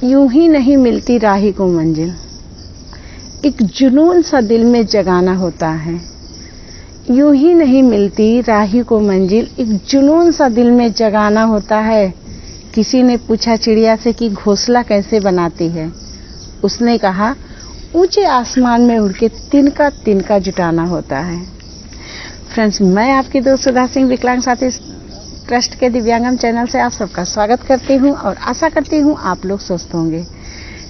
यूं ही नहीं मिलती राही को मंजिल, एक जुनून सा दिल में जगाना होता है। यूं ही नहीं मिलती राही को मंजिल, एक जुनून सा दिल में जगाना होता है। किसी ने पूछा चिड़िया से कि घोंसला कैसे बनाती है। उसने कहा ऊंचे आसमान में उड़ के तिनका तिनका जुटाना होता है। फ्रेंड्स, मैं आपकी दोस्त सुधा सिंह विकलांग साथी ट्रस्ट के दिव्यांगम चैनल से आप सबका स्वागत करती हूं और आशा करती हूं आप लोग स्वस्थ होंगे।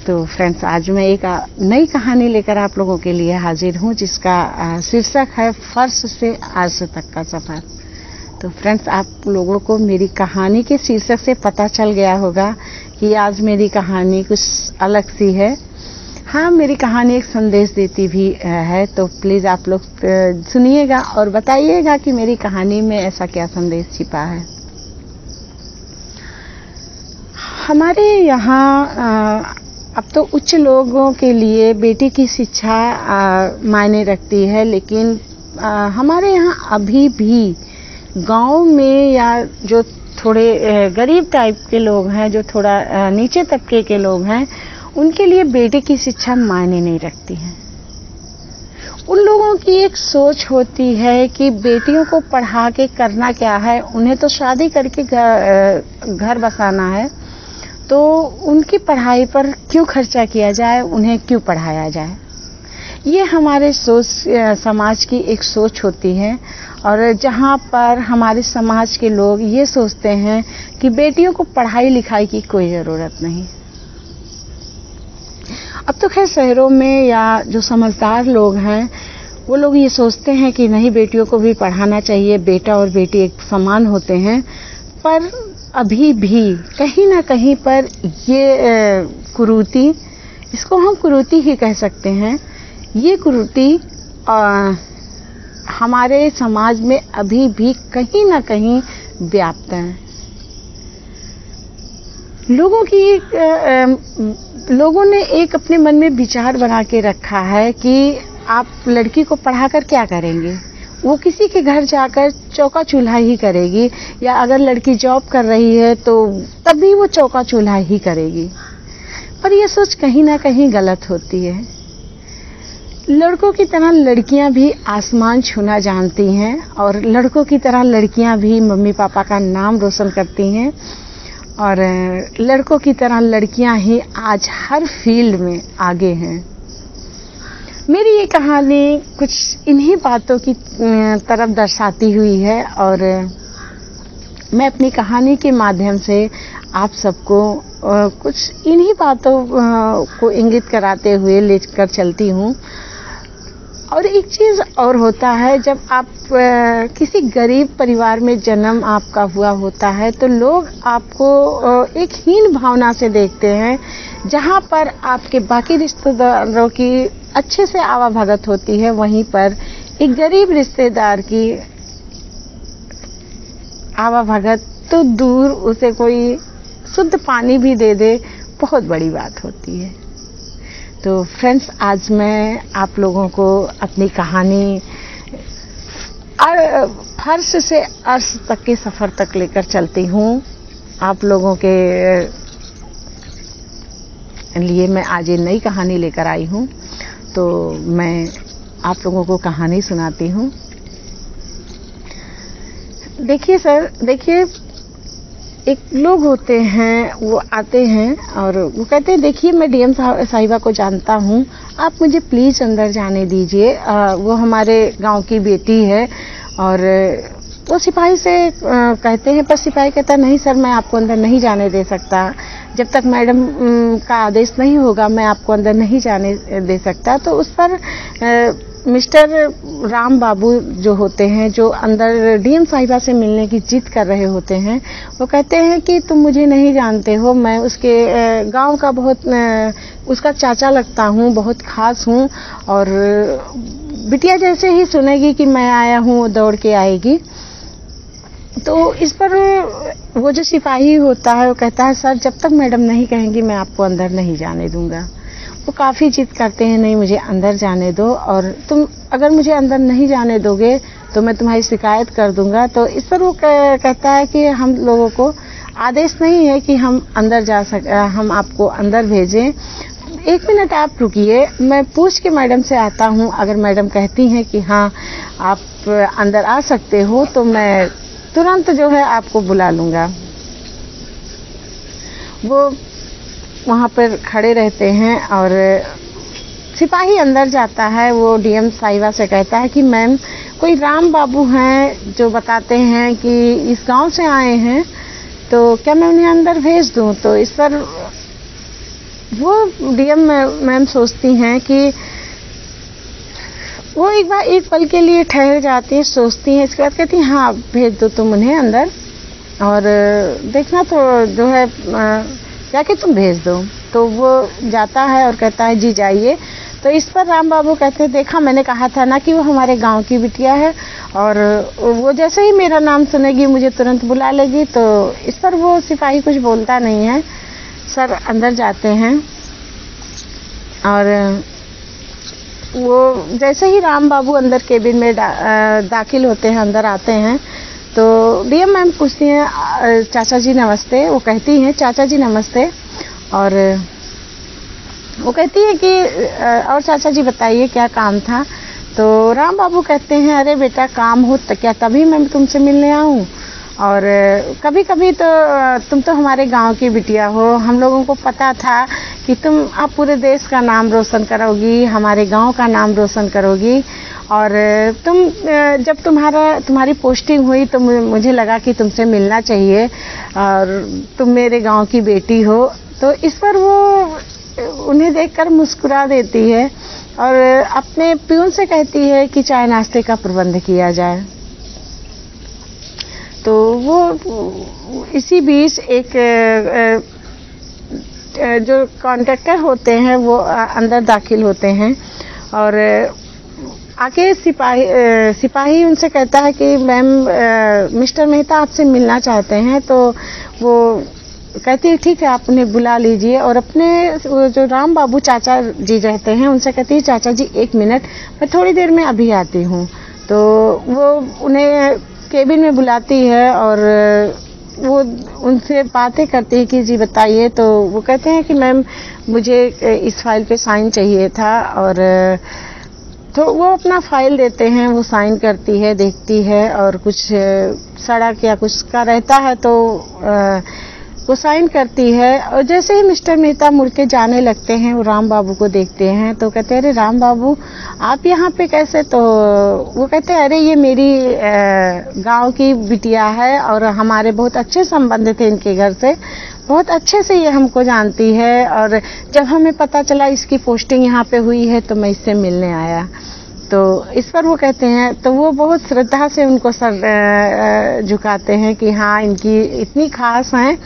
तो फ्रेंड्स, आज मैं एक नई कहानी लेकर आप लोगों के लिए हाजिर हूं, जिसका शीर्षक है फर्श से आर्श तक का सफर। तो फ्रेंड्स, आप लोगों को मेरी कहानी के शीर्षक से पता चल गया होगा कि आज मेरी कहानी कुछ अलग सी है। हाँ, मेरी कहानी एक संदेश देती भी है, तो प्लीज आप लोग सुनिएगा और बताइएगा कि मेरी कहानी में ऐसा क्या संदेश छिपा है। हमारे यहाँ अब तो उच्च लोगों के लिए बेटी की शिक्षा मायने रखती है, लेकिन हमारे यहाँ अभी भी गांव में या जो थोड़े गरीब टाइप के लोग हैं, जो थोड़ा नीचे तबके के लोग हैं, उनके लिए बेटे की शिक्षा मायने नहीं रखती है। उन लोगों की एक सोच होती है कि बेटियों को पढ़ा के करना क्या है, उन्हें तो शादी करके घर बसाना है, तो उनकी पढ़ाई पर क्यों खर्चा किया जाए, उन्हें क्यों पढ़ाया जाए। ये हमारे समाज की एक सोच होती है, और जहाँ पर हमारे समाज के लोग ये सोचते हैं कि बेटियों को पढ़ाई लिखाई की कोई ज़रूरत नहीं। अब तो खैर शहरों में या जो समझदार लोग हैं, वो लोग ये सोचते हैं कि नहीं, बेटियों को भी पढ़ाना चाहिए, बेटा और बेटी एक समान होते हैं। पर अभी भी कहीं ना कहीं पर ये कुरीति, इसको हम कुरीति ही कह सकते हैं, ये कुरीति हमारे समाज में अभी भी कहीं ना कहीं व्याप्त है। लोगों ने एक अपने मन में विचार बना के रखा है कि आप लड़की को पढ़ाकर क्या करेंगे। वो किसी के घर जाकर चौका चूल्हा ही करेगी, या अगर लड़की जॉब कर रही है तो तभी वो चौका चूल्हा ही करेगी। पर ये सोच कहीं ना कहीं गलत होती है। लड़कों की तरह लड़कियां भी आसमान छूना जानती हैं, और लड़कों की तरह लड़कियां भी मम्मी पापा का नाम रोशन करती हैं, और लड़कों की तरह लड़कियां ही आज हर फील्ड में आगे हैं। मेरी ये कहानी कुछ इन्हीं बातों की तरफ दर्शाती हुई है, और मैं अपनी कहानी के माध्यम से आप सबको कुछ इन्हीं बातों को इंगित कराते हुए लेकर चलती हूँ। और एक चीज़ और होता है, जब आप किसी गरीब परिवार में जन्म आपका हुआ होता है तो लोग आपको एक हीन भावना से देखते हैं, जहाँ पर आपके बाकी रिश्तेदारों की अच्छे से आवाभगत होती है, वहीं पर एक गरीब रिश्तेदार की आवाभगत तो दूर, उसे कोई शुद्ध पानी भी दे दे, बहुत बड़ी बात होती है। तो फ्रेंड्स, आज मैं आप लोगों को अपनी कहानी फर्श से अर्श तक के सफ़र तक लेकर चलती हूँ। आप लोगों के लिए मैं आज ये नई कहानी लेकर आई हूँ, तो मैं आप लोगों को कहानी सुनाती हूँ। देखिए सर, देखिए एक लोग होते हैं, वो आते हैं और वो कहते हैं, देखिए मैं डीएम साहिबा को जानता हूँ, आप मुझे प्लीज़ अंदर जाने दीजिए, वो हमारे गांव की बेटी है। और वो सिपाही से कहते हैं, पर सिपाही कहता नहीं सर, मैं आपको अंदर नहीं जाने दे सकता, जब तक मैडम का आदेश नहीं होगा मैं आपको अंदर नहीं जाने दे सकता। तो उस पर मिस्टर राम बाबू जो होते हैं, जो अंदर डीएम साहिबा से मिलने की जिद कर रहे होते हैं, वो कहते हैं कि तुम मुझे नहीं जानते हो, मैं उसके गांव का बहुत उसका चाचा लगता हूँ, बहुत खास हूँ, और बिटिया जैसे ही सुनेगी कि मैं आया हूँ दौड़ के आएगी। तो इस पर वो जो सिपाही होता है वो कहता है, सर जब तक मैडम नहीं कहेंगी मैं आपको अंदर नहीं जाने दूंगा। वो काफ़ी जिद करते हैं, नहीं मुझे अंदर जाने दो, और तुम अगर मुझे अंदर नहीं जाने दोगे तो मैं तुम्हारी शिकायत कर दूंगा। तो इस पर वो कहता है कि हम लोगों को आदेश नहीं है कि हम अंदर हम आपको अंदर भेजें। 1 मिनट आप रुकिए, मैं पूछ के मैडम से आता हूँ, अगर मैडम कहती हैं कि हाँ आप अंदर आ सकते हो तो मैं तुरंत जो है आपको बुला लूँगा। वो वहाँ पर खड़े रहते हैं और सिपाही अंदर जाता है। वो डीएम साहिबा से कहता है कि मैम कोई राम बाबू हैं जो बताते हैं कि इस गांव से आए हैं, तो क्या मैं उन्हें अंदर भेज दूं। तो इस पर वो डीएम मैम सोचती हैं कि वो एक पल के लिए ठहर जाती हैं, सोचती हैं, इसके बाद कहती हैं हाँ भेज दो तुम उन्हें अंदर, और देखना तो जो है जाके तुम भेज दो। तो वो जाता है और कहता है जी जाइए। तो इस पर राम बाबू कहते हैं, देखा मैंने कहा था ना कि वो हमारे गांव की बिटिया है, और वो जैसे ही मेरा नाम सुनेगी मुझे तुरंत बुला लेगी। तो इस पर वो सिपाही कुछ बोलता नहीं है। सर अंदर जाते हैं और वो जैसे ही राम बाबू अंदर केबिन में दाखिल होते हैं, अंदर आते हैं, तो डीएम मैम पूछती हैं चाचा जी नमस्ते। वो कहती हैं चाचा जी नमस्ते, और वो कहती है कि और चाचा जी बताइए क्या काम था। तो राम बाबू कहते हैं अरे बेटा काम हो तो क्या तभी मैं तुमसे मिलने आऊँ, और कभी कभी तो तुम तो हमारे गांव की बिटिया हो, हम लोगों को पता था कि आप पूरे देश का नाम रोशन करोगी, हमारे गांव का नाम रोशन करोगी, और जब तुम्हारी पोस्टिंग हुई तो मुझे लगा कि तुमसे मिलना चाहिए, और तुम मेरे गांव की बेटी हो। तो इस पर वो उन्हें देखकर मुस्कुरा देती है और अपने प्यून से कहती है कि चाय नाश्ते का प्रबंध किया जाए। तो वो इसी बीच एक जो कॉन्ट्रैक्टर होते हैं वो अंदर दाखिल होते हैं, और आके सिपाही उनसे कहता है कि मैम मिस्टर मेहता आपसे मिलना चाहते हैं। तो वो कहती है ठीक है आप उन्हें बुला लीजिए, और अपने जो राम बाबू चाचा जी रहते हैं उनसे कहती है चाचा जी 1 मिनट, मैं थोड़ी देर में अभी आती हूँ। तो वो उन्हें केबिन में बुलाती है और वो उनसे बातें करती है कि जी बताइए। तो वो कहते हैं कि मैम मुझे इस फाइल पे साइन चाहिए था, और तो वो अपना फाइल देते हैं, वो साइन करती है, देखती है, और कुछ सड़क या कुछ का रहता है तो वो साइन करती है। और जैसे ही मिस्टर मेहता मुड़ के जाने लगते हैं वो राम बाबू को देखते हैं तो कहते हैं अरे राम बाबू आप यहाँ पे कैसे? तो वो कहते हैं अरे ये मेरी गांव की बिटिया है और हमारे बहुत अच्छे संबंध थे इनके घर से, बहुत अच्छे से ये हमको जानती है, और जब हमें पता चला इसकी पोस्टिंग यहाँ पे हुई है तो मैं इससे मिलने आया। तो इस पर वो कहते हैं, तो वो बहुत श्रद्धा से उनको सर झुकाते हैं कि हाँ इनकी इतनी खास हैं।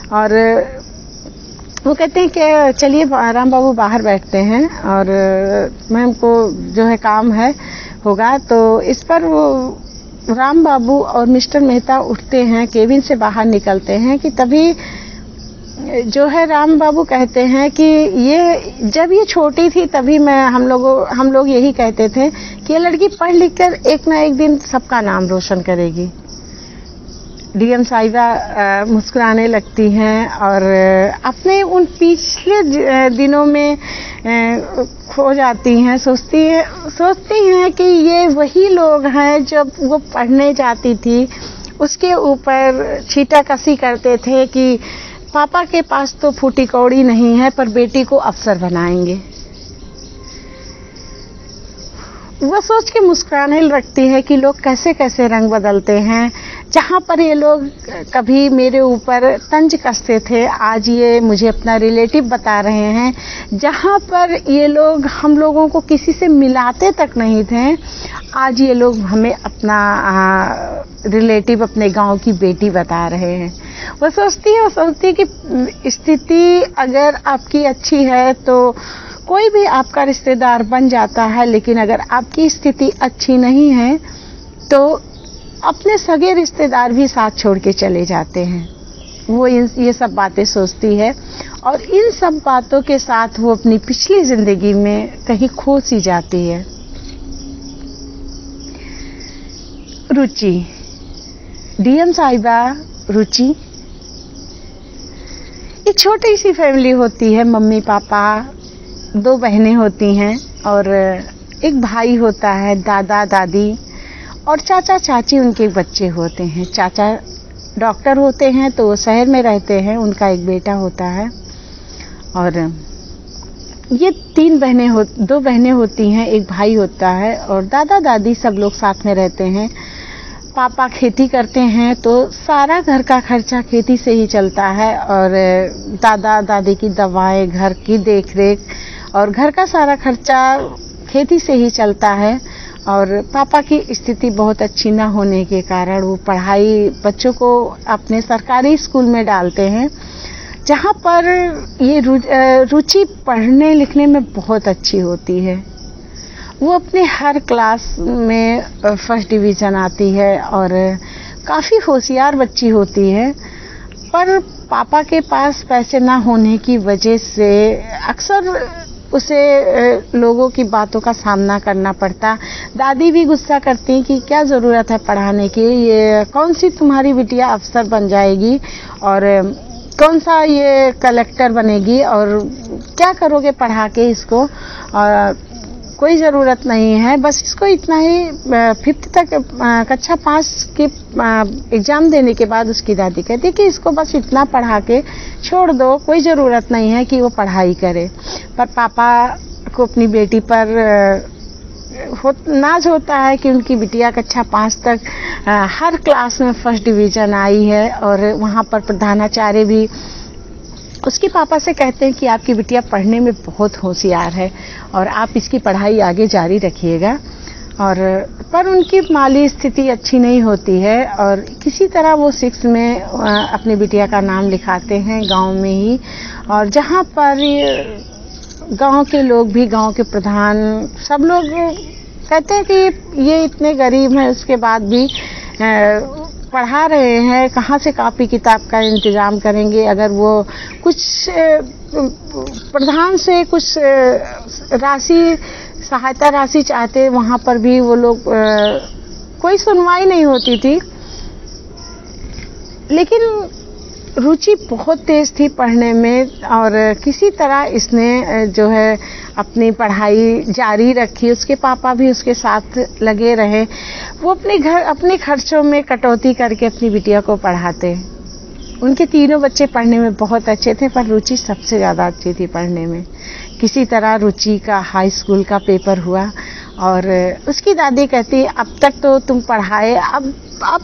और वो कहते हैं कि चलिए राम बाबू बाहर बैठते हैं और मैम को जो है काम है होगा। तो इस पर वो राम बाबू और मिस्टर मेहता उठते हैं, केबिन से बाहर निकलते हैं कि तभी जो है राम बाबू कहते हैं कि ये जब ये छोटी थी तभी हम लोग यही कहते थे कि ये लड़की पढ़ लिख कर एक ना एक दिन सबका नाम रोशन करेगी। डीएम साहिबा मुस्कुराने लगती हैं और अपने उन पिछले दिनों में खो जाती हैं, सोचती हैं कि ये वही लोग हैं जब वो पढ़ने जाती थी उसके ऊपर छींटाकशी करते थे कि पापा के पास तो फूटी कौड़ी नहीं है पर बेटी को अफसर बनाएंगे। वह सोच के मुस्कुराने लगती है कि लोग कैसे कैसे रंग बदलते हैं। जहाँ पर ये लोग कभी मेरे ऊपर तंज कसते थे आज ये मुझे अपना रिलेटिव बता रहे हैं। जहाँ पर ये लोग हम लोगों को किसी से मिलाते तक नहीं थे आज ये लोग हमें अपना रिलेटिव अपने गांव की बेटी बता रहे हैं। वो सोचती है कि स्थिति अगर आपकी अच्छी है तो कोई भी आपका रिश्तेदार बन जाता है, लेकिन अगर आपकी स्थिति अच्छी नहीं है तो अपने सगे रिश्तेदार भी साथ छोड़ के चले जाते हैं। वो ये सब बातें सोचती है और इन सब बातों के साथ वो अपनी पिछली जिंदगी में कहीं खो सी जाती है। रुचि, डीएम साहिबा रुचि, एक छोटी सी फैमिली होती है, मम्मी पापा 2 बहनें होती हैं और एक भाई होता है, दादा दादी और चाचा चाची उनके बच्चे होते हैं। चाचा डॉक्टर होते हैं तो वो शहर में रहते हैं, उनका एक बेटा होता है और ये 2 बहनें होती हैं, एक भाई होता है और दादा दादी सब लोग साथ में रहते हैं। पापा खेती करते हैं तो सारा घर का खर्चा खेती से ही चलता है और दादा दादी की दवाएं, घर की देखरेख और घर का सारा खर्चा खेती से ही चलता है। और पापा की स्थिति बहुत अच्छी न होने के कारण वो पढ़ाई बच्चों को अपने सरकारी स्कूल में डालते हैं, जहाँ पर ये रुचि पढ़ने लिखने में बहुत अच्छी होती है। वो अपने हर क्लास में फर्स्ट डिवीज़न आती है और काफ़ी होशियार बच्ची होती है, पर पापा के पास पैसे ना होने की वजह से अक्सर उसे लोगों की बातों का सामना करना पड़ता। दादी भी गुस्सा करती कि क्या ज़रूरत है पढ़ाने की, ये कौन सी तुम्हारी बिटिया अफसर बन जाएगी और कौन सा ये कलेक्टर बनेगी और क्या करोगे पढ़ा के इसको, कोई ज़रूरत नहीं है, बस इसको इतना ही 5th तक कक्षा 5 के एग्ज़ाम देने के बाद उसकी दादी कहती कि इसको बस इतना पढ़ा के छोड़ दो, कोई ज़रूरत नहीं है कि वो पढ़ाई करे। पर पापा को अपनी बेटी पर नाज होता है कि उनकी बिटिया कक्षा 5 तक हर क्लास में फर्स्ट डिवीज़न आई है और वहाँ पर प्रधानाचार्य भी उसके पापा से कहते हैं कि आपकी बिटिया पढ़ने में बहुत होशियार है और आप इसकी पढ़ाई आगे जारी रखिएगा। और पर उनकी माली स्थिति अच्छी नहीं होती है और किसी तरह वो 6 में अपनी बिटिया का नाम लिखाते हैं गांव में ही, और जहां पर गांव के लोग भी, गांव के प्रधान सब लोग कहते हैं कि ये इतने गरीब हैं उसके बाद भी पढ़ा रहे हैं, कहाँ से कॉपी किताब का इंतजाम करेंगे। अगर वो कुछ प्रधान से कुछ राशि, सहायता राशि चाहते, वहाँ पर भी वो लोग कोई सुनवाई नहीं होती थी। लेकिन रुचि बहुत तेज थी पढ़ने में और किसी तरह इसने जो है अपनी पढ़ाई जारी रखी। उसके पापा भी उसके साथ लगे रहे। वो अपने खर्चों में कटौती करके अपनी बिटिया को पढ़ाते। उनके तीनों बच्चे पढ़ने में बहुत अच्छे थे, पर रुचि सबसे ज़्यादा अच्छी थी पढ़ने में। किसी तरह रुचि का हाई स्कूल का पेपर हुआ और उसकी दादी कहती, अब तक तो तुम पढ़ाए, अब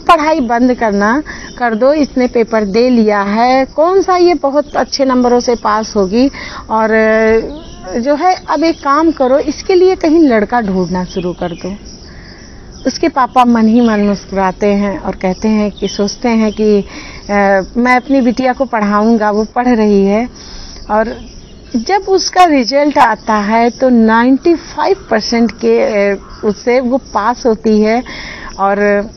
पढ़ाई बंद कर दो, इसने पेपर दे लिया है, कौन सा ये बहुत अच्छे नंबरों से पास होगी, और जो है अब एक काम करो, इसके लिए कहीं लड़का ढूंढना शुरू कर दो। उसके पापा मन ही मन मुस्कुराते हैं और कहते हैं कि सोचते हैं कि मैं अपनी बिटिया को पढ़ाऊंगा, वो पढ़ रही है। और जब उसका रिजल्ट आता है तो 95% के उससे वो पास होती है और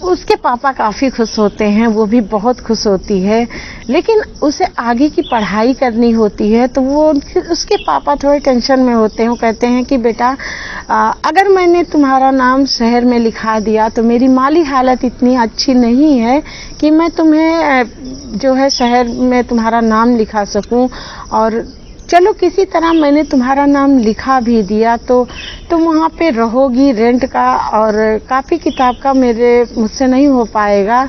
उसके पापा काफ़ी खुश होते हैं, वो भी बहुत खुश होती है। लेकिन उसे आगे की पढ़ाई करनी होती है तो वो उसके पापा थोड़े टेंशन में होते हैं। वो कहते हैं कि बेटा, अगर मैंने तुम्हारा नाम शहर में लिखा दिया तो मेरी माली हालत इतनी अच्छी नहीं है कि मैं तुम्हें जो है शहर में तुम्हारा नाम लिखा सकूं, और चलो किसी तरह मैंने तुम्हारा नाम लिखा भी दिया तो तुम वहाँ पे रहोगी, रेंट का और कॉपी किताब का मुझसे नहीं हो पाएगा,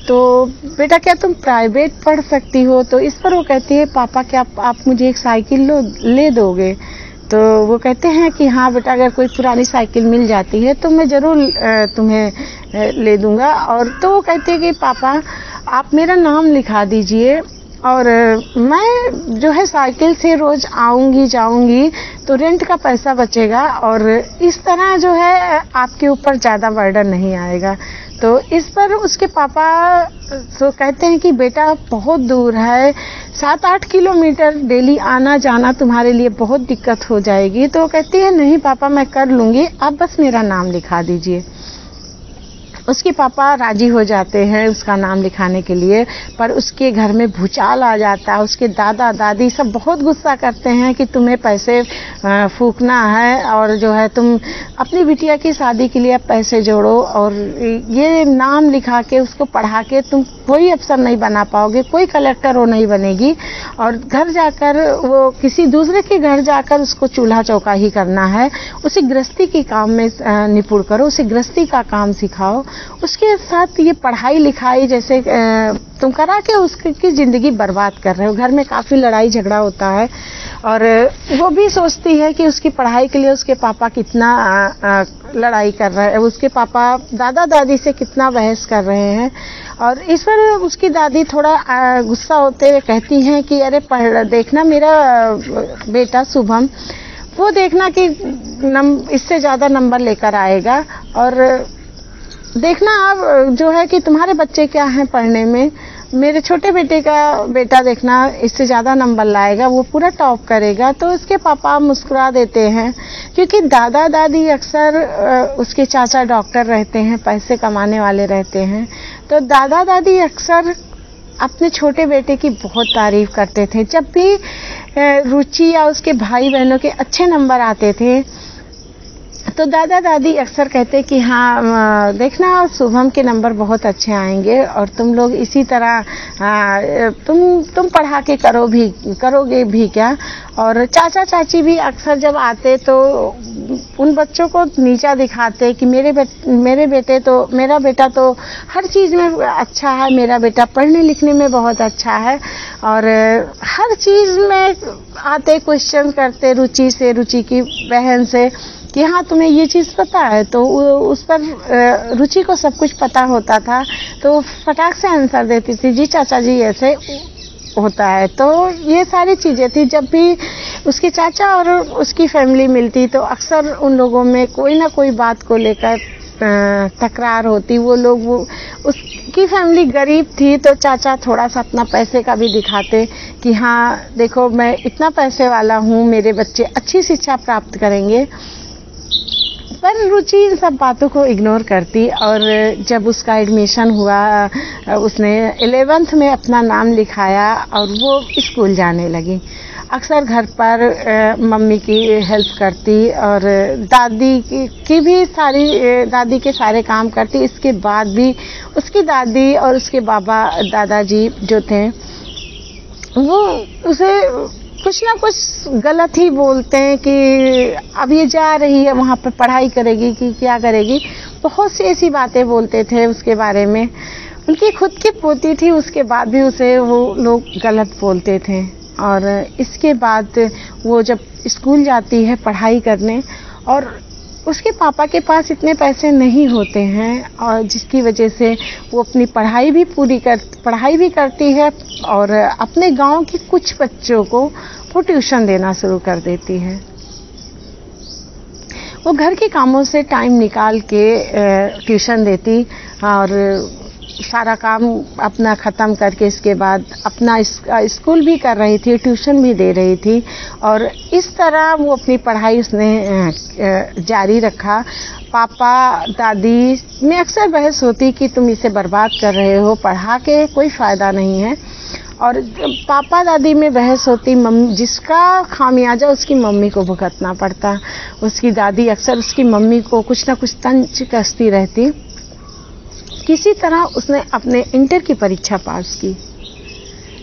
तो बेटा क्या तुम प्राइवेट पढ़ सकती हो। तो इस पर वो कहती है, पापा क्या आप मुझे एक साइकिल ले दोगे। तो वो कहते हैं कि हाँ बेटा, अगर कोई पुरानी साइकिल मिल जाती है तो मैं ज़रूर तुम्हें ले दूँगा। और तो वो कहते हैं कि पापा आप मेरा नाम लिखा दीजिए और मैं जो है साइकिल से रोज आऊंगी जाऊंगी तो रेंट का पैसा बचेगा और इस तरह जो है आपके ऊपर ज़्यादा बर्डन नहीं आएगा। तो इस पर उसके पापा तो कहते हैं कि बेटा बहुत दूर है, 7-8 किलोमीटर डेली आना जाना तुम्हारे लिए बहुत दिक्कत हो जाएगी। तो कहती है नहीं पापा मैं कर लूँगी, आप बस मेरा नाम लिखा दीजिए। उसके पापा राजी हो जाते हैं उसका नाम लिखाने के लिए, पर उसके घर में भूचाल आ जाता है। उसके दादा दादी सब बहुत गुस्सा करते हैं कि तुम्हें पैसे फूकना है और जो है तुम अपनी बिटिया की शादी के लिए पैसे जोड़ो और ये नाम लिखा के उसको पढ़ा के तुम कोई अफसर नहीं बना पाओगे, कोई कलेक्टर वो नहीं बनेगी, और घर जाकर वो किसी दूसरे के घर जाकर उसको चूल्हा चौका ही करना है। उसे गृहस्थी के काम में निपुण करो, उसे गृहस्थी का काम सिखाओ। उसके साथ ये पढ़ाई लिखाई जैसे तुम करा के उसकी ज़िंदगी बर्बाद कर रहे हो। घर में काफ़ी लड़ाई झगड़ा होता है और वो भी सोचती है कि उसकी पढ़ाई के लिए उसके पापा कितना लड़ाई कर रहे हैं, उसके पापा दादा दादी से कितना बहस कर रहे हैं। और इस पर उसकी दादी थोड़ा गुस्सा होते हुए कहती हैं कि अरे देखना मेरा बेटा शुभम, वो देखना कि इससे ज़्यादा नंबर लेकर आएगा, और देखना आप जो है कि तुम्हारे बच्चे क्या हैं पढ़ने में, मेरे छोटे बेटा देखना इससे ज़्यादा नंबर लाएगा, वो पूरा टॉप करेगा। तो उसके पापा मुस्कुरा देते हैं क्योंकि दादा दादी अक्सर उसके चाचा डॉक्टर रहते हैं, पैसे कमाने वाले रहते हैं। तो दादा दादी अक्सर अपने छोटे बेटे की बहुत तारीफ करते थे। जब भी रुचि या उसके भाई बहनों के अच्छे नंबर आते थे तो दादा दादी अक्सर कहते कि हाँ देखना शुभम के नंबर बहुत अच्छे आएंगे और तुम लोग इसी तरह तुम पढ़ा के करोगे भी क्या। और चाचा चाची भी अक्सर जब आते तो उन बच्चों को नीचा दिखाते कि मेरा बेटा तो हर चीज़ में अच्छा है, मेरा बेटा पढ़ने लिखने में बहुत अच्छा है, और हर चीज़ में आते क्वेश्चन करते रुचि की बहन से कि हाँ तुम्हें ये चीज़ पता है। तो उस पर रुचि को सब कुछ पता होता था तो फटाक से आंसर देती थी, जी चाचा जी ऐसे होता है। तो ये सारी चीज़ें थी। जब भी उसके चाचा और उसकी फैमिली मिलती तो अक्सर उन लोगों में कोई ना कोई बात को लेकर तकरार होती। उसकी फैमिली गरीब थी तो चाचा थोड़ा सा अपना पैसे का भी दिखाते कि हाँ देखो मैं इतना पैसे वाला हूँ, मेरे बच्चे अच्छी शिक्षा प्राप्त करेंगे। पर रुचि इन सब बातों को इग्नोर करती, और जब उसका एडमिशन हुआ, उसने 11th में अपना नाम लिखाया और वो स्कूल जाने लगी। अक्सर घर पर मम्मी की हेल्प करती और दादी की भी दादी के सारे काम करती। इसके बाद भी उसकी दादी और उसके दादाजी जो थे वो उसे कुछ ना कुछ गलत ही बोलते हैं कि अब ये जा रही है वहाँ पर पढ़ाई करेगी कि क्या करेगी। बहुत सी ऐसी बातें बोलते थे उसके बारे में। उनकी खुद की पोती थी, उसके बाद भी उसे वो लोग गलत बोलते थे। और इसके बाद वो जब स्कूल जाती है पढ़ाई करने, और उसके पापा के पास इतने पैसे नहीं होते हैं, और जिसकी वजह से वो अपनी पढ़ाई भी करती है और अपने गांव के कुछ बच्चों को वो ट्यूशन देना शुरू कर देती है। वो घर के कामों से टाइम निकाल के ट्यूशन देती और सारा काम अपना ख़त्म करके इसके बाद अपना स्कूल भी कर रही थी, ट्यूशन भी दे रही थी, और इस तरह वो अपनी पढ़ाई उसने जारी रखा। पापा दादी में अक्सर बहस होती कि तुम इसे बर्बाद कर रहे हो, पढ़ा के कोई फ़ायदा नहीं है। और पापा दादी में बहस होती, जिसका खामियाजा उसकी मम्मी को भुगतना पड़ता। उसकी दादी अक्सर उसकी मम्मी को कुछ ना कुछ तंज कसती रहती। किसी तरह उसने अपने इंटर की परीक्षा पास की।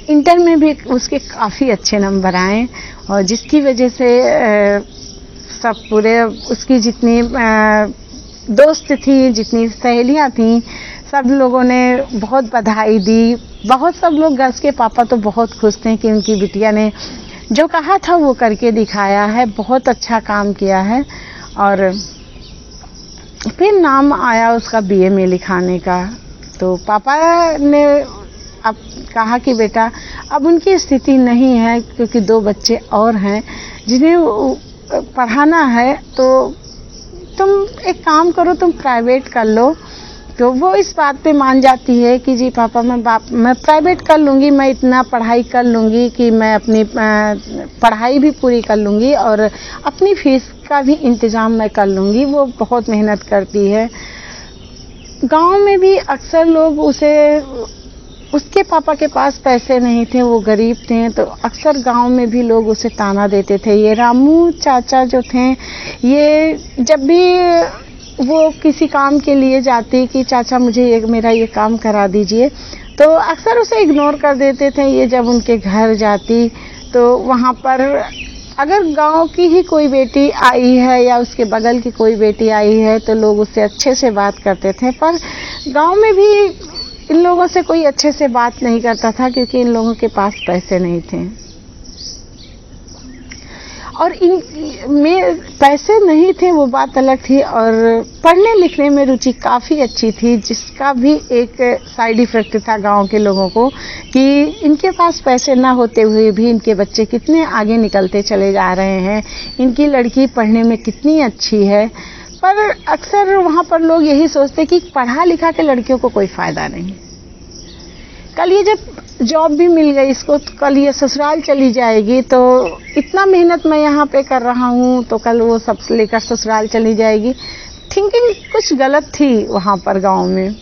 इंटर में भी उसके काफ़ी अच्छे नंबर आए, और जिसकी वजह से सब पूरे उसकी जितनी दोस्त थी, जितनी सहेलियां थीं, सब लोगों ने बहुत बधाई दी। सब लोग, उसके पापा तो बहुत खुश थे कि उनकी बिटिया ने जो कहा था वो करके दिखाया है, बहुत अच्छा काम किया है। और फिर नाम आया उसका बीए में लिखाने का, तो पापा ने अब कहा कि बेटा अब उनकी स्थिति नहीं है, क्योंकि 2 बच्चे और हैं जिन्हें पढ़ाना है, तो तुम एक काम करो, तुम प्राइवेट कर लो। तो वो इस बात पे मान जाती है कि जी पापा मैं प्राइवेट कर लूँगी, मैं इतना पढ़ाई कर लूँगी कि मैं अपनी पढ़ाई भी पूरी कर लूँगी और अपनी फीस का भी इंतज़ाम मैं कर लूँगी। वो बहुत मेहनत करती है। गांव में भी अक्सर लोग उसके पापा के पास पैसे नहीं थे, वो गरीब थे, तो अक्सर गांव में भी लोग उसे ताना देते थे। ये रामू चाचा जो थे, ये जब भी वो किसी काम के लिए जाती कि चाचा मुझे मेरा ये काम करा दीजिए, तो अक्सर उसे इग्नोर कर देते थे। ये जब उनके घर जाती तो वहाँ पर अगर गांव की ही कोई बेटी आई है या उसके बगल की कोई बेटी आई है तो लोग उससे अच्छे से बात करते थे, पर गांव में भी इन लोगों से कोई अच्छे से बात नहीं करता था, क्योंकि इन लोगों के पास पैसे नहीं थे। और में पैसे नहीं थे वो बात अलग थी, और पढ़ने लिखने में रुचि काफ़ी अच्छी थी, जिसका भी एक साइड इफ़ेक्ट था गांव के लोगों को कि इनके पास पैसे ना होते हुए भी इनके बच्चे कितने आगे निकलते चले जा रहे हैं, इनकी लड़की पढ़ने में कितनी अच्छी है। पर अक्सर वहाँ पर लोग यही सोचते कि पढ़ा लिखा के लड़कियों को कोई फ़ायदा नहीं। कल ये जब जॉब भी मिल गई इसको, तो कल ये ससुराल चली जाएगी, तो इतना मेहनत मैं यहाँ पे कर रहा हूँ, तो कल वो सब लेकर ससुराल चली जाएगी। थिंकिंग कुछ गलत थी वहाँ पर गांव में।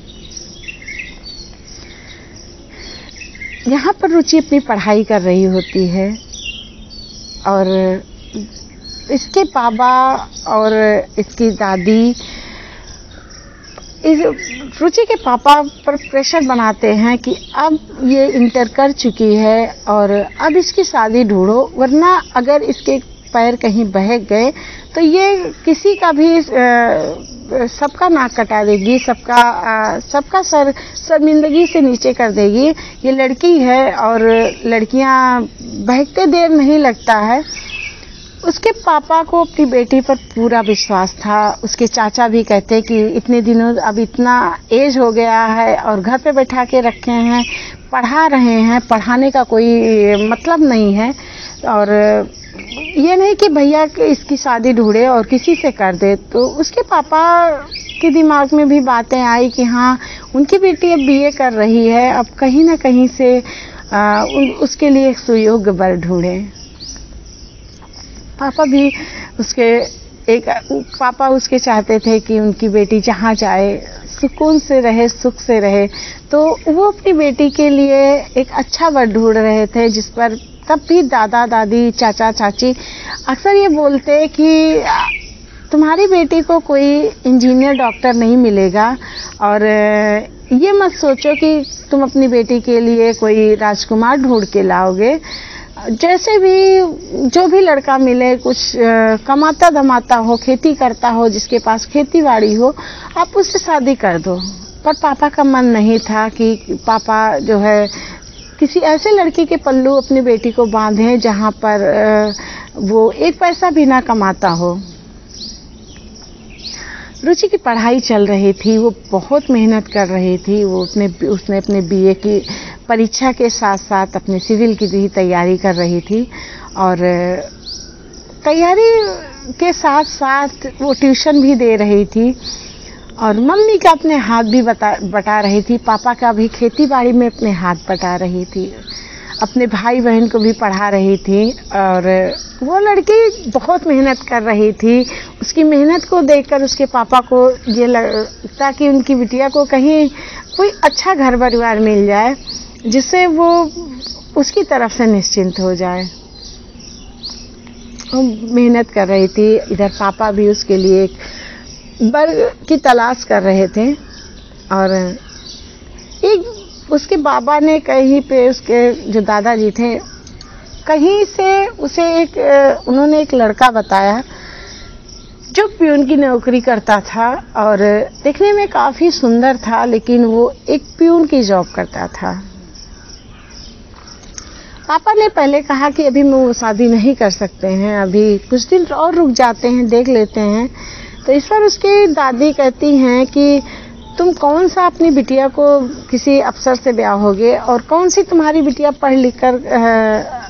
यहाँ पर रुचि अपनी पढ़ाई कर रही होती है, और इसके पापा और इसकी दादी इस रुचि के पापा पर प्रेशर बनाते हैं कि अब ये इंटर कर चुकी है और अब इसकी शादी ढूंढो, वरना अगर इसके पैर कहीं बहक गए तो ये किसी का भी सबका नाक कटा देगी, सबका सर शर्मिंदगी से नीचे कर देगी। ये लड़की है और लड़कियां बहकते देर नहीं लगता है। उसके पापा को अपनी बेटी पर पूरा विश्वास था। उसके चाचा भी कहते कि इतने दिनों, अब इतना एज हो गया है और घर पे बैठा के रखे हैं, पढ़ा रहे हैं, पढ़ाने का कोई मतलब नहीं है। और ये नहीं कि भैया इसकी शादी ढूंढे और किसी से कर दे। तो उसके पापा के दिमाग में भी बातें आई कि हाँ, उनकी बेटी अब बीए कर रही है, अब कहीं ना कहीं से उसके लिए एक सुयोग्य वर ढूंढे। पापा भी उसके एक पापा उसके चाहते थे कि उनकी बेटी जहाँ जाए सुकून से रहे, सुख से रहे, तो वो अपनी बेटी के लिए एक अच्छा वर ढूंढ रहे थे, जिस पर तब भी दादा दादी, चाचा चाची अक्सर ये बोलते कि तुम्हारी बेटी को कोई इंजीनियर, डॉक्टर नहीं मिलेगा, और ये मत सोचो कि तुम अपनी बेटी के लिए कोई राजकुमार ढूंढ के लाओगे। जैसे भी जो भी लड़का मिले, कुछ कमाता धमाता हो, खेती करता हो, जिसके पास खेती बाड़ी हो, आप उससे शादी कर दो। पर पापा का मन नहीं था कि पापा जो है किसी ऐसे लड़की के पल्लू अपनी बेटी को बांधे जहां पर वो एक पैसा भी ना कमाता हो। रुचि की पढ़ाई चल रही थी, वो बहुत मेहनत कर रही थी। उसने अपने बीए की परीक्षा के साथ साथ अपने सिविल की भी तैयारी कर रही थी, और तैयारी के साथ साथ वो ट्यूशन भी दे रही थी, और मम्मी का अपने हाथ भी बटा रही थी, पापा का भी खेती बाड़ी में अपने हाथ बटा रही थी, अपने भाई बहन को भी पढ़ा रही थी। और वो लड़की बहुत मेहनत कर रही थी। उसकी मेहनत को देखकर उसके पापा को ये लगता कि उनकी बिटिया को कहीं कोई अच्छा घर परिवार मिल जाए, जिससे वो उसकी तरफ से निश्चिंत हो जाए। वो मेहनत कर रही थी, इधर पापा भी उसके लिए एक वर की तलाश कर रहे थे। और एक उसके बाबा ने कहीं पे, उसके जो दादाजी थे, कहीं से उसे उन्होंने एक लड़का बताया जो प्यून की नौकरी करता था, और देखने में काफी सुंदर था, लेकिन वो एक प्यून की जॉब करता था। पापा ने पहले कहा कि अभी वो शादी नहीं कर सकते हैं, अभी कुछ दिन और रुक जाते हैं, देख लेते हैं। तो इस पर उसकी दादी कहती हैं कि तुम कौन सा अपनी बिटिया को किसी अफसर से ब्याहोगे, और कौन सी तुम्हारी बिटिया पढ़ लिख कर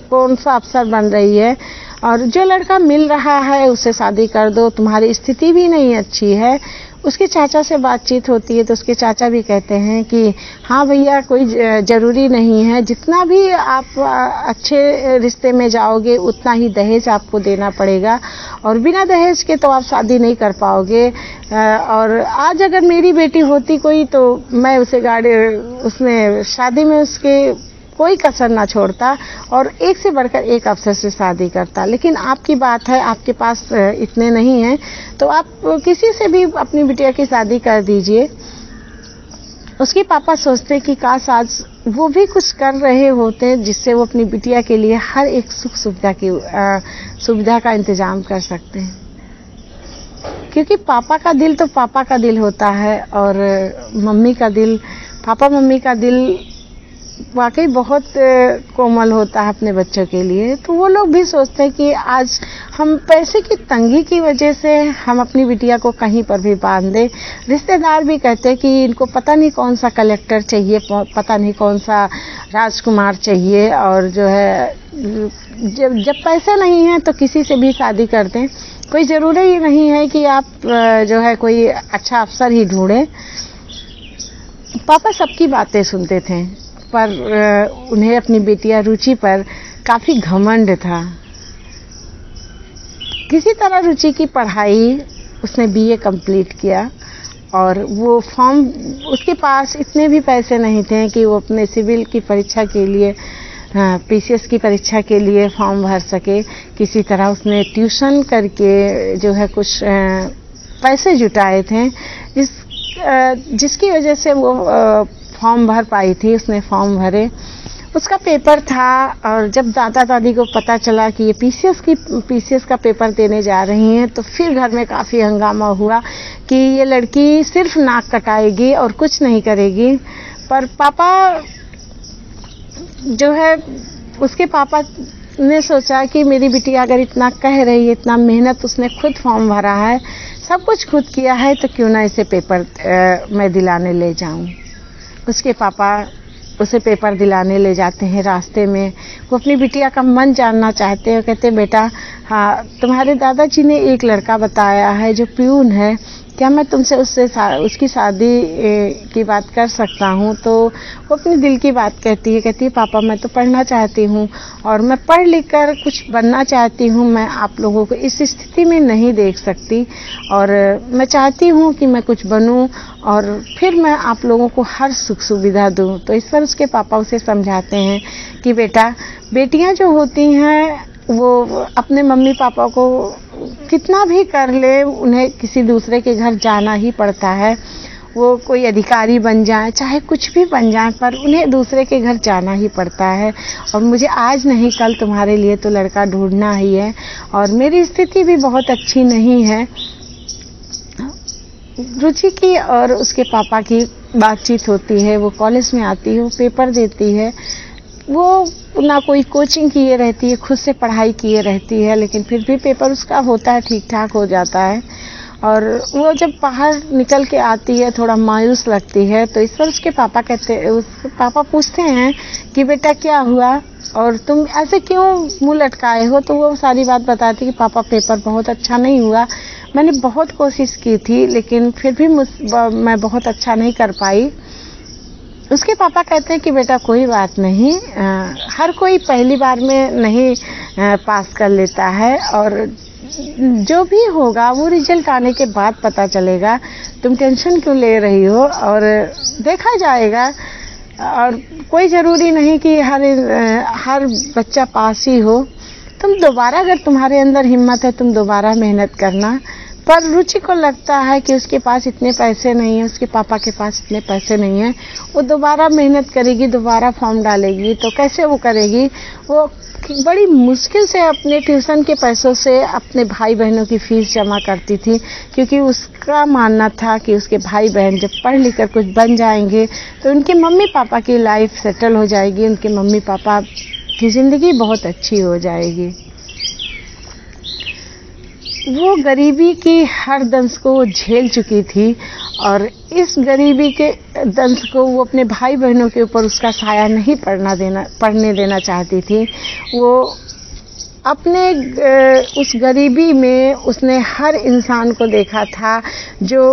कौन सा अफसर बन रही है, और जो लड़का मिल रहा है उससे शादी कर दो, तुम्हारी स्थिति भी नहीं अच्छी है। उसके चाचा से बातचीत होती है तो उसके चाचा भी कहते हैं कि हाँ भैया, कोई जरूरी नहीं है, जितना भी आप अच्छे रिश्ते में जाओगे उतना ही दहेज आपको देना पड़ेगा, और बिना दहेज के तो आप शादी नहीं कर पाओगे। और आज अगर मेरी बेटी होती कोई, तो मैं उसमें शादी में उसके कोई कसर ना छोड़ता, और एक से बढ़कर एक अफसर से शादी करता। लेकिन आपकी बात है, आपके पास इतने नहीं हैं, तो आप किसी से भी अपनी बिटिया की शादी कर दीजिए। उसके पापा सोचते कि काश आज वो भी कुछ कर रहे होते जिससे वो अपनी बिटिया के लिए हर एक सुख सुविधा का इंतजाम कर सकते हैं। क्योंकि पापा का दिल तो पापा का दिल होता है, और मम्मी का दिल, पापा मम्मी का दिल वाकई बहुत कोमल होता है अपने बच्चों के लिए। तो वो लोग भी सोचते हैं कि आज हम पैसे की तंगी की वजह से हम अपनी बिटिया को कहीं पर भी बांध दें। रिश्तेदार भी कहते हैं कि इनको पता नहीं कौन सा कलेक्टर चाहिए, पता नहीं कौन सा राजकुमार चाहिए, और जो है जब पैसे नहीं हैं तो किसी से भी शादी कर दें। कोई ज़रूरी नहीं है कि आप जो है कोई अच्छा अफसर ही ढूंढें। पापा सबकी बातें सुनते थे, पर उन्हें अपनी बेटिया रुचि पर काफ़ी घमंड था। किसी तरह रुचि की पढ़ाई उसने बीए कंप्लीट किया, और वो फॉर्म, उसके पास इतने भी पैसे नहीं थे कि वो अपने सिविल की परीक्षा के लिए, पीसीएस की परीक्षा के लिए फॉर्म भर सके। किसी तरह उसने ट्यूशन करके जो है कुछ पैसे जुटाए थे, जिसकी वजह से वो फॉर्म भर पाई थी। उसने फॉर्म भरे, उसका पेपर था, और जब दादा दादी को पता चला कि ये पीसीएस का पेपर देने जा रही हैं, तो फिर घर में काफ़ी हंगामा हुआ कि ये लड़की सिर्फ नाक कटाएगी और कुछ नहीं करेगी। पर पापा जो है, उसके पापा ने सोचा कि मेरी बिटिया अगर इतना कह रही है, इतना मेहनत उसने खुद फॉर्म भरा है, सब कुछ खुद किया है, तो क्यों ना इसे पेपर मैं दिलाने ले जाऊं। उसके पापा उसे पेपर दिलाने ले जाते हैं रास्ते में। वो अपनी बिटिया का मन जानना चाहते हैं। कहते बेटा, हाँ, तुम्हारे दादाजी ने एक लड़का बताया है जो प्यून है, क्या मैं तुमसे उसकी शादी की बात कर सकता हूँ? तो वो अपने दिल की बात कहती है पापा, मैं तो पढ़ना चाहती हूँ और मैं पढ़ लिख कर कुछ बनना चाहती हूँ। मैं आप लोगों को इस स्थिति में नहीं देख सकती और मैं चाहती हूँ कि मैं कुछ बनूँ और फिर मैं आप लोगों को हर सुख सुविधा दूँ। तो इस पर उसके पापा उसे समझाते हैं कि बेटा, बेटियाँ जो होती हैं वो अपने मम्मी पापा को कितना भी कर ले, उन्हें किसी दूसरे के घर जाना ही पड़ता है। वो कोई अधिकारी बन जाए, चाहे कुछ भी बन जाए, पर उन्हें दूसरे के घर जाना ही पड़ता है। और मुझे आज नहीं कल तुम्हारे लिए तो लड़का ढूंढना ही है और मेरी स्थिति भी बहुत अच्छी नहीं है। रुचि की और उसके पापा की बातचीत होती है। वो कॉलेज में आती है, वो पेपर देती है। वो ना कोई कोचिंग किए रहती है, खुद से पढ़ाई किए रहती है, लेकिन फिर भी पेपर उसका होता है, ठीक ठाक हो जाता है। और वो जब बाहर निकल के आती है थोड़ा मायूस लगती है। तो इस पर उसके पापा पूछते हैं कि बेटा क्या हुआ और तुम ऐसे क्यों मुंह लटकाए हो? तो वो सारी बात बताती कि पापा, पेपर बहुत अच्छा नहीं हुआ, मैंने बहुत कोशिश की थी लेकिन फिर भी मैं बहुत अच्छा नहीं कर पाई। उसके पापा कहते हैं कि बेटा कोई बात नहीं, हर कोई पहली बार में नहीं पास कर लेता है और जो भी होगा वो रिजल्ट आने के बाद पता चलेगा। तुम टेंशन क्यों ले रही हो और देखा जाएगा। और कोई ज़रूरी नहीं कि हर बच्चा पास ही हो। तुम दोबारा, अगर तुम्हारे अंदर हिम्मत है, तुम दोबारा मेहनत करना। पर रुचि को लगता है कि उसके पास इतने पैसे नहीं हैं, उसके पापा के पास इतने पैसे नहीं हैं। वो दोबारा मेहनत करेगी, दोबारा फॉर्म डालेगी, तो कैसे वो करेगी? वो बड़ी मुश्किल से अपने ट्यूशन के पैसों से अपने भाई बहनों की फीस जमा करती थी, क्योंकि उसका मानना था कि उसके भाई बहन जब पढ़ लिख कर कुछ बन जाएंगे तो उनके मम्मी पापा की लाइफ सेटल हो जाएगी, उनके मम्मी पापा की ज़िंदगी बहुत अच्छी हो जाएगी। वो गरीबी की हर दंश को वो झेल चुकी थी और इस गरीबी के दंश को वो अपने भाई बहनों के ऊपर उसका साया नहीं पड़ने देना चाहती थी। वो अपने उस गरीबी में उसने हर इंसान को देखा था जो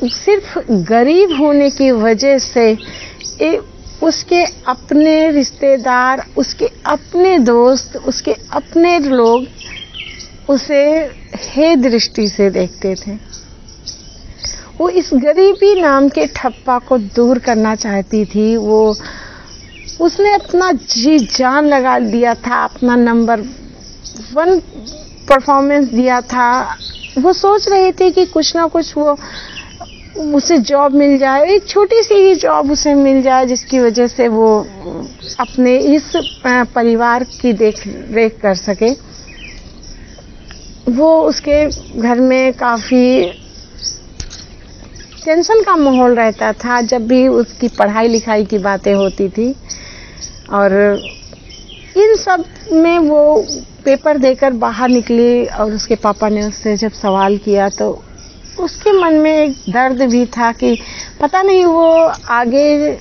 सिर्फ गरीब होने की वजह से उसके अपने रिश्तेदार, उसके अपने दोस्त, उसके अपने लोग उसे हे दृष्टि से देखते थे। वो इस गरीबी नाम के ठप्पा को दूर करना चाहती थी। उसने अपना जी जान लगा दिया था, अपना नंबर 1 परफॉर्मेंस दिया था। वो सोच रही थी कि कुछ ना कुछ उसे जॉब मिल जाए, एक छोटी सी ही जॉब उसे मिल जाए जिसकी वजह से वो अपने इस परिवार की देख रेख कर सके। वो उसके घर में काफ़ी टेंशन का माहौल रहता था जब भी उसकी पढ़ाई लिखाई की बातें होती थी। और इन सब में वो पेपर देकर बाहर निकली और उसके पापा ने उससे जब सवाल किया तो उसके मन में एक दर्द भी था कि पता नहीं वो आगे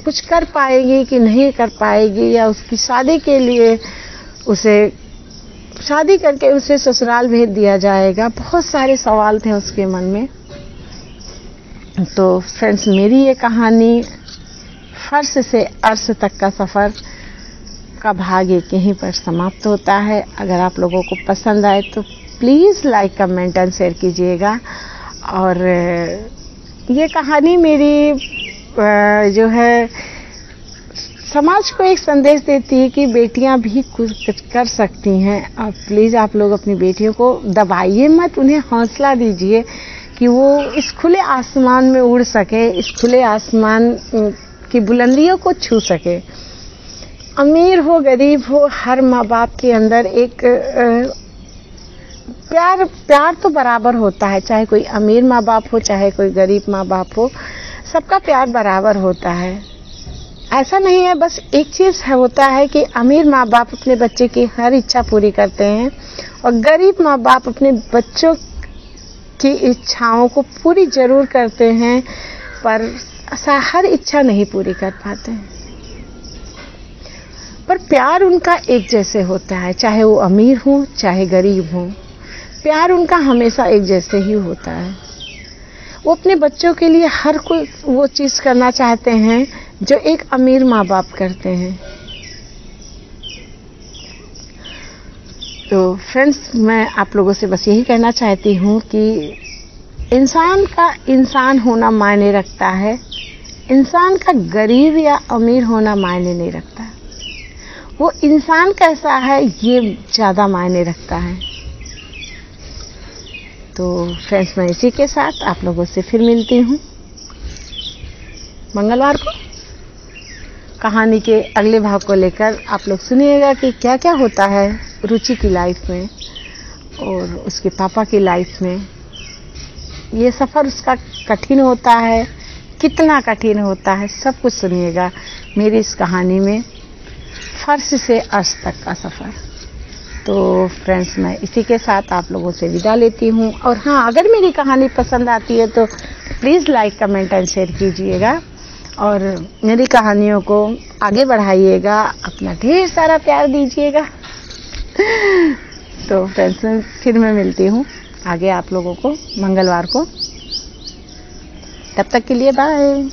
कुछ कर पाएगी कि नहीं कर पाएगी, या उसकी शादी के लिए उसे शादी करके उसे ससुराल भेज दिया जाएगा। बहुत सारे सवाल थे उसके मन में। तो फ्रेंड्स, मेरी ये कहानी फर्श से अर्श तक का सफ़र का भाग एक यहीं पर समाप्त होता है। अगर आप लोगों को पसंद आए तो please like, comment and share कीजिएगा। और ये कहानी मेरी जो है समाज को एक संदेश देती है कि बेटियां भी कुछ कर सकती हैं। और प्लीज़ आप लोग अपनी बेटियों को दबाइए मत, उन्हें हौसला दीजिए कि वो इस खुले आसमान में उड़ सके, इस खुले आसमान की बुलंदियों को छू सके। अमीर हो गरीब हो, हर माँ बाप के अंदर एक प्यार तो बराबर होता है, चाहे कोई अमीर माँ बाप हो चाहे कोई गरीब माँ बाप हो, सबका प्यार बराबर होता है। ऐसा नहीं है, बस एक चीज़ होता है कि अमीर माँ बाप अपने बच्चे की हर इच्छा पूरी करते हैं और गरीब माँ बाप अपने बच्चों की इच्छाओं को पूरी जरूर करते हैं, पर हर इच्छा नहीं पूरी कर पाते हैं। पर प्यार उनका एक जैसे होता है, चाहे वो अमीर हो चाहे गरीब हो, प्यार उनका हमेशा एक जैसे ही होता है। वो अपने बच्चों के लिए हर कोई वो चीज़ करना चाहते हैं जो एक अमीर माँ बाप करते हैं। तो फ्रेंड्स, मैं आप लोगों से बस यही कहना चाहती हूँ कि इंसान का इंसान होना मायने रखता है, इंसान का गरीब या अमीर होना मायने नहीं रखता। वो इंसान कैसा है ये ज़्यादा मायने रखता है। तो फ्रेंड्स, मैं इसी के साथ आप लोगों से फिर मिलती हूँ मंगलवार को। कहानी के अगले भाग को लेकर आप लोग सुनिएगा कि क्या क्या होता है रुचि की लाइफ में और उसके पापा की लाइफ में। ये सफ़र उसका कठिन होता है, कितना कठिन होता है, सब कुछ सुनिएगा मेरी इस कहानी में, फर्श से अर्श तक का सफ़र। तो फ्रेंड्स, मैं इसी के साथ आप लोगों से विदा लेती हूँ। और हाँ, अगर मेरी कहानी पसंद आती है तो please like, comment and share कीजिएगा और मेरी कहानियों को आगे बढ़ाइएगा, अपना ढेर सारा प्यार दीजिएगा। तो फ्रेंड्स, फिर मैं मिलती हूँ आगे आप लोगों को मंगलवार को। तब तक के लिए बाय।